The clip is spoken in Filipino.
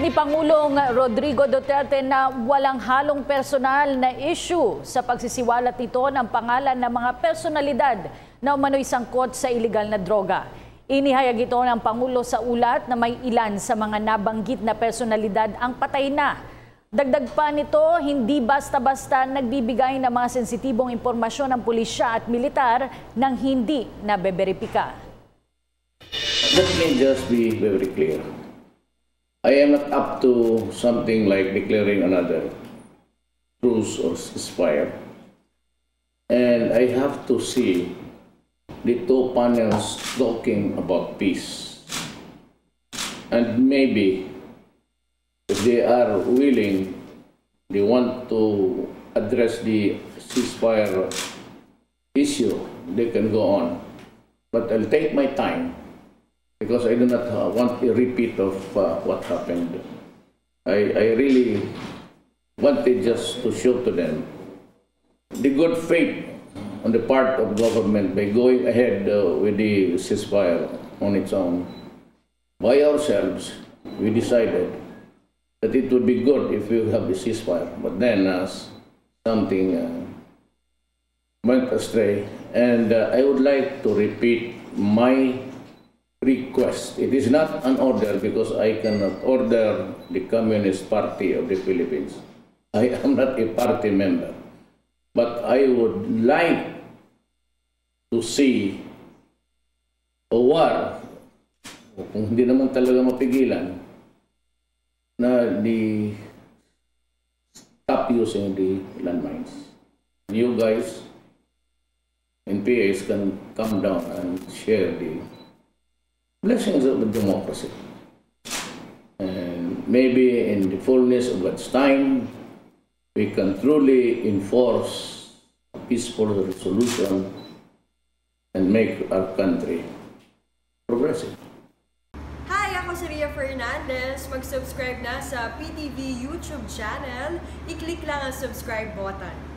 ni Pangulong Rodrigo Duterte na walang halong personal na issue sa pagsisiwalat nito ng pangalan ng mga personalidad na umano'y sangkot sa iligal na droga. Inihayag ito ng Pangulo sa ulat na may ilan sa mga nabanggit na personalidad ang patay na. Dagdag pa nito, hindi basta-basta nagbibigay ng mga sensitibong impormasyon ng pulisya at militar nang hindi nabeberipika. Let me just be very clear. I am not up to something like declaring another truce or ceasefire. And I have to see the two panels talking about peace. And maybe if they are willing, they want to address the ceasefire issue, they can go on. But I'll take my time, because I do not want a repeat of what happened. I really wanted just to show to them the good faith on the part of government by going ahead with the ceasefire on its own. By ourselves, we decided that it would be good if we have the ceasefire. But then something went astray. And I would like to repeat my request. It is not an order, because I cannot order the Communist Party of the Philippines. I am not a party member. But I would like to see a war, kung hindi naman talaga mapigilan, na stop using the landmines. You guys in PAs can come down and share the blessings of the democracy. And maybe in the fullness of God's time, we can truly enforce a peaceful resolution and make our country progressive. Hi, ako si Ria Fernandez. Mag-subscribe na sa PTV YouTube channel. I-click lang ang subscribe button.